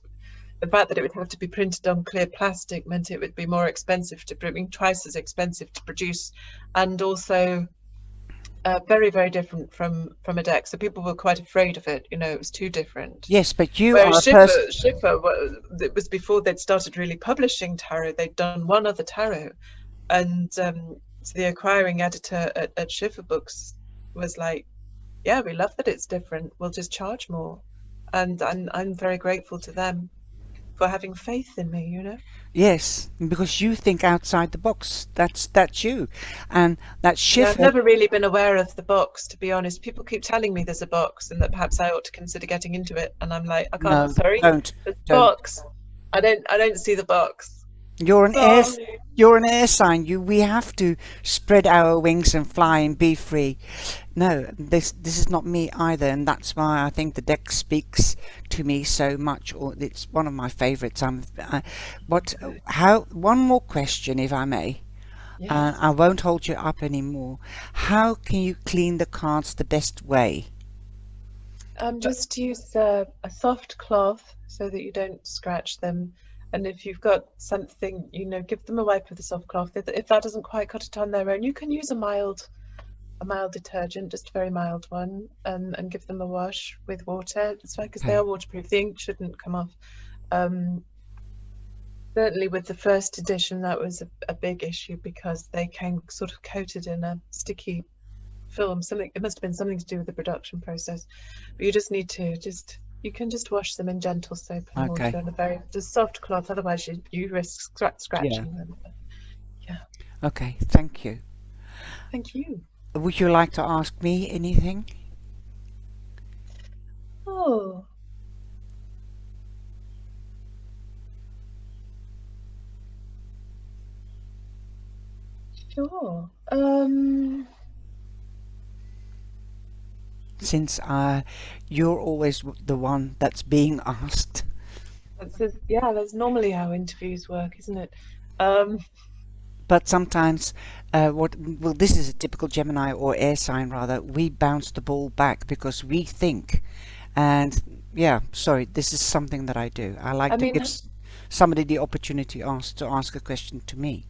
the fact that it would have to be printed on clear plastic meant it would be more expensive to bring, twice as expensive to produce, and also very, very different from a deck. So people were quite afraid of it. It was too different. Yes, but you Whereas are a person. Schiffer, it was before they'd started really publishing tarot. They'd done one other tarot, and so the acquiring editor at Schiffer Books was like, "Yeah, we love that it's different. We'll just charge more," and I'm very grateful to them for having faith in me. Yes, because you think outside the box. That's you, and that Yeah, I've shift. never really been aware of the box, to be honest. People keep telling me there's a box and that perhaps I ought to consider getting into it, and I'm like, I can't. No, Sorry, there's a don't. box. I don't see the box. You're an air. Sorry. You're an air sign. We have to spread our wings and fly and be free. No, this is not me either, and that's why I think the deck speaks to me so much. Or it's one of my favourites. But how? One more question, if I may. Yes. I won't hold you up anymore. How can you clean the cards the best way? Just use a soft cloth so that you don't scratch them. And if you've got something, give them a wipe with a soft cloth. If that doesn't quite cut it on their own, you can use a mild detergent, just a very mild one, and give them a wash with water. It's fine because they Okay. are waterproof. The ink shouldn't come off. Um, Certainly with the first edition, that was a big issue because they came sort of coated in a sticky film. It must have been something to do with the production process. But you just need to you can just wash them in gentle soap and Okay. water and a very just soft cloth. Otherwise, you risk Yeah. scratching them. Yeah. Okay. Thank you. Thank you. Would you like to ask me anything? Oh, sure. Since you're always the one that's being asked. That's normally how interviews work, isn't it? Um, But sometimes, well, this is a typical Gemini or air sign rather. We bounce the ball back because we think, and yeah, sorry, this is something that I do. I like I to mean, give somebody the opportunity to ask a question to me.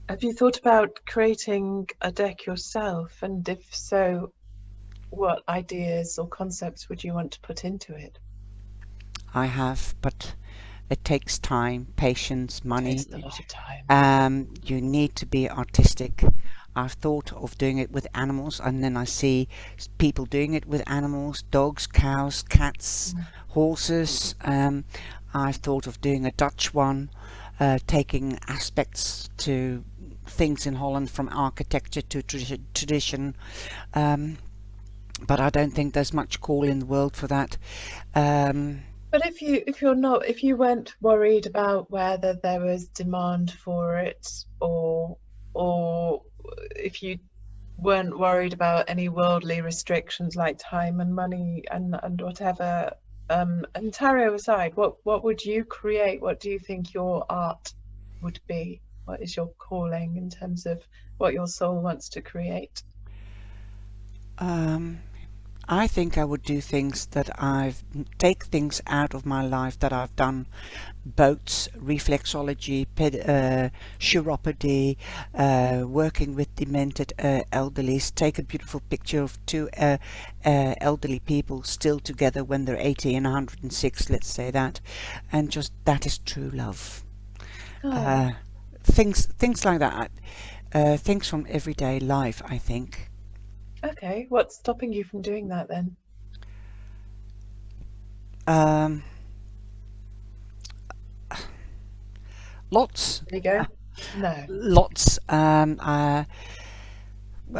have you thought about creating a deck yourself? And if so, what ideas or concepts would you want to put into it? I have, but it takes time, patience, It takes money. a lot of time. You need to be artistic. I've thought of doing it with animals, and then I see people doing it with animals, dogs, cows, cats, Mm. horses. I've thought of doing a Dutch one, taking aspects to things in Holland from architecture to tradition. Um, but I don't think there's much call in the world for that. Um, But if you weren't worried about whether there was demand for it, or if you weren't worried about any worldly restrictions like time and money and whatever, And tarot aside, what would you create? What do you think your art would be? What is your calling in terms of what your soul wants to create? Um, I think I would do things that I've take things out of my life that I've done: boats, reflexology, chiropody, working with demented elderlies. Take a beautiful picture of two elderly people still together when they're 80 and 106, let's say that, and just that is true love. Oh, Uh, things like that. Things from everyday life, I think. okay. What's stopping you from doing that then? Um, lots. There you go. No. Lots.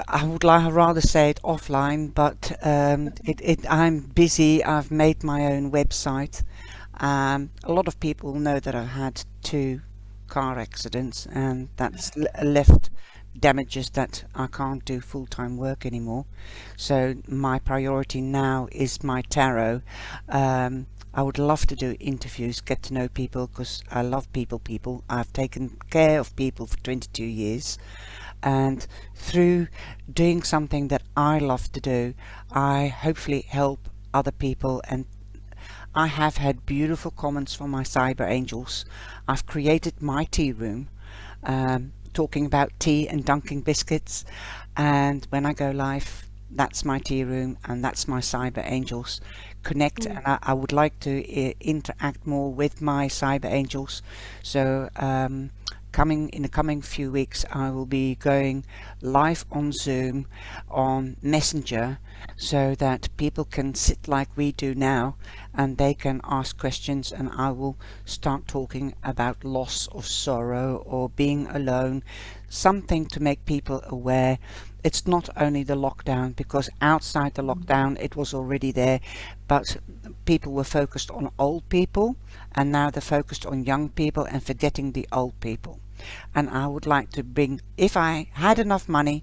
I would like rather say it offline, but I'm busy. I've made my own website. A lot of people know that I've had two car accidents, and that's left damages that I can't do full-time work anymore. So my priority now is my tarot. I would love to do interviews, get to know people, because I love people. I've taken care of people for 22 years, and through doing something that I love to do, I hopefully help other people. And I have had beautiful comments from my cyber angels. I've created my tea room, talking about tea and dunking biscuits, and when I go live, that's my tea room and that's my cyber angels connect. Mm. And I would like to interact more with my cyber angels. So coming in the coming few weeks, I will be going live on Zoom, on Messenger, so that people can sit like we do now, and they can ask questions, and I will start talking about loss or sorrow or being alone, something to make people aware. It's not only the lockdown, because outside the Mm. lockdown it was already there, but people were focused on old people, and now they're focused on young people and forgetting the old people. And I would like to bring, if I had enough money,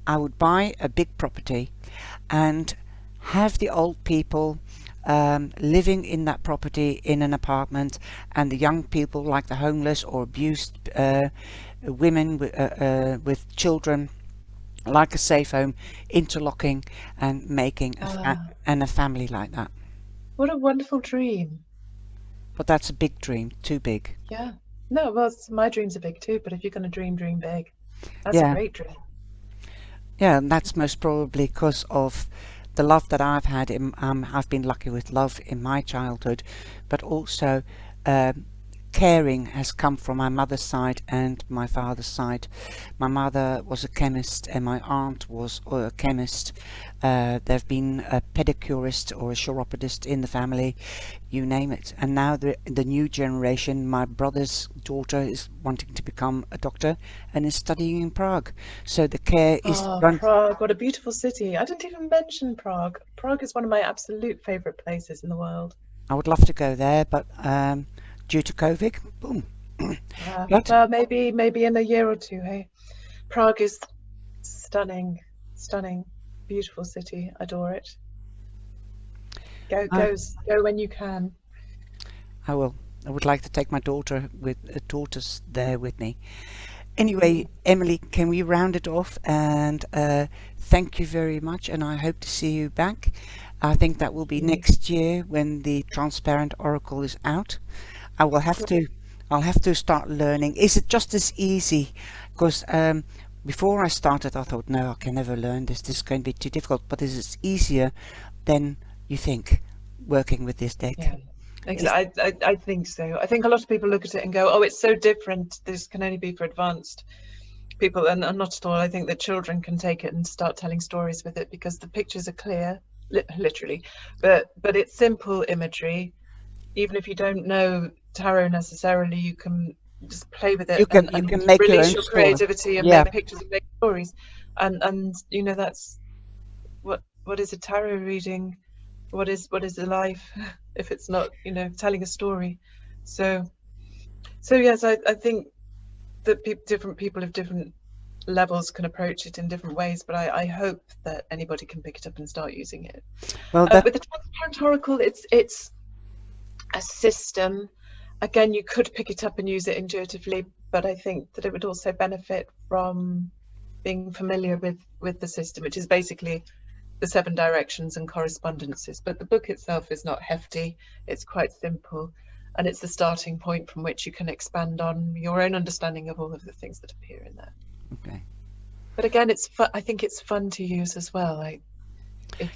I would buy a big property and have the old people living in that property in an apartment, and the young people, like the homeless or abused women with children, like a safe home, interlocking and making Ah, and a family like that. what a wonderful dream. But that's a big dream, too big. Yeah. No, well, my dreams are big too, but if you're going to dream, dream big. That's a Yeah, great dream. yeah, and that's most probably because of the love that I've had. I've been lucky with love in my childhood, but also um, caring has come from my mother's side and my father's side. My mother was a chemist and my aunt was a chemist. There have been a pedicurist or a chiropodist in the family, you name it. And now the new generation, my brother's daughter is wanting to become a doctor and is studying in Prague. So the care is Oh, run. Prague, what a beautiful city. I didn't even mention Prague. Prague is one of my absolute favorite places in the world. I would love to go there, but due to COVID, boom. But Well, maybe in a year or two, hey. Prague is stunning, stunning, beautiful city. Adore it. Go, I, go, go when you can. I will. I would like to take my daughter with daughters there with me. Anyway, Mm. Emily, can we round it off? And thank you very much, and I hope to see you back. I think that will be You. next year when the Transparent Oracle is out. I will have to. I'll have to start learning. Is it just as easy? Because before I started, I thought, no, I can never learn this. This is going to be too difficult. But is it easier than you think working with this deck? Yeah, exactly. I think so. I think a lot of people look at it and go, "Oh, it's so different. This can only be for advanced people," and not at all. I think that children can take it and start telling stories with it because the pictures are clear, literally, but it's simple imagery. Even if you don't know tarot necessarily, you can just play with it You and can make your release own your story. creativity and Yeah. make pictures and make stories. And that's what is a tarot reading? What is a life if it's not telling a story? So yes, I think that different people of different levels can approach it in different ways, but I hope that anybody can pick it up and start using it. Well, that With the transparent oracle, it's a system. Again, you could pick it up and use it intuitively, but I think that it would also benefit from being familiar with the system, which is basically the 7 directions and correspondences. But the book itself is not hefty, it's quite simple, and it's the starting point from which you can expand on your own understanding of all of the things that appear in there. Okay. But again, it's fun. I think it's fun to use as well.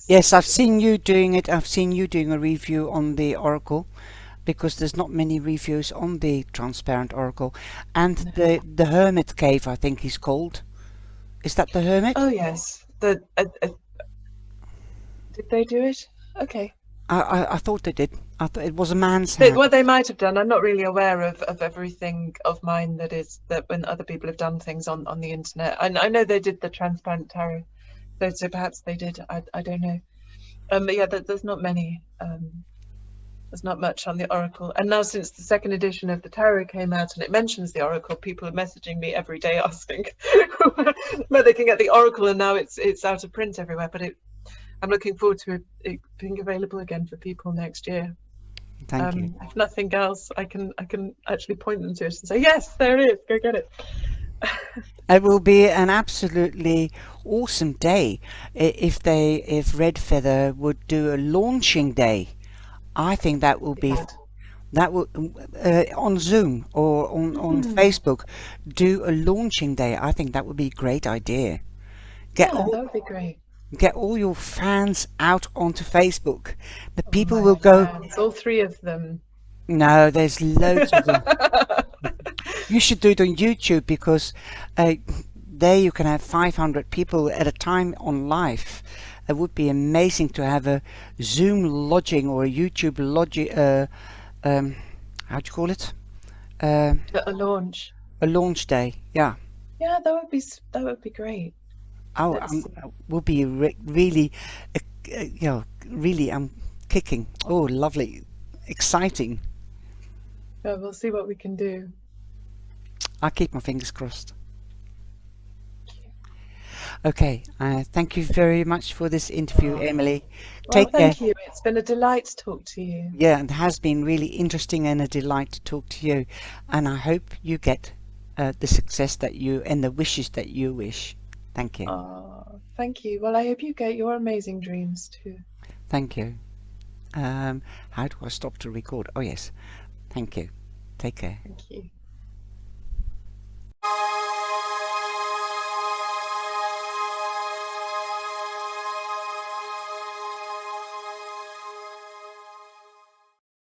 Yes, I've seen you doing it. I've seen you doing a review on the Oracle, because there's not many reviews on the transparent Oracle. And the Hermit Cave, I think he's called. Is that the Hermit? Oh yes, did they do it? Okay. I thought they did. I thought it was a man's hand. What they might have done. I'm not really aware of everything of mine that when other people have done things on the internet. I know they did the transparent tarot, so perhaps they did. I don't know. But yeah, there's not many. There's not much on the Oracle. And now, since the 2nd edition of the tarot came out and it mentions the Oracle, people are messaging me every day asking where they can get the Oracle. And now it's out of print everywhere. But I'm looking forward to it being available again for people next year. Thank you. If nothing else, I can actually point them to it and say, yes, there it is, go get it. It will be an absolutely awesome day if Red Feather would do a launching day. I think that will be on Zoom or on Facebook, do a launching day. I think that would be a great idea. That would be great. Get all your fans out onto Facebook. The people will go. Fans, all 3 of them. No, there's loads of them. You should do it on YouTube, because there you can have 500 people at a time on live. It would be amazing to have a Zoom lodging or a YouTube lodging. How do you call it? A launch. A launch day. Yeah. Yeah, that would be great. Oh, will be really, really, I'm kicking. Oh, lovely, exciting. Yeah, we'll see what we can do. I'll keep my fingers crossed. Okay, thank you very much for this interview, Emily. Take care. Thank you. It's been a delight to talk to you. Yeah, it has been really interesting and a delight to talk to you. And I hope you get the success that you and the wishes that you wish. Thank you. Oh, thank you. Well, I hope you get your amazing dreams too. Thank you. How do I stop to record? Oh, yes. Thank you. Take care. Thank you.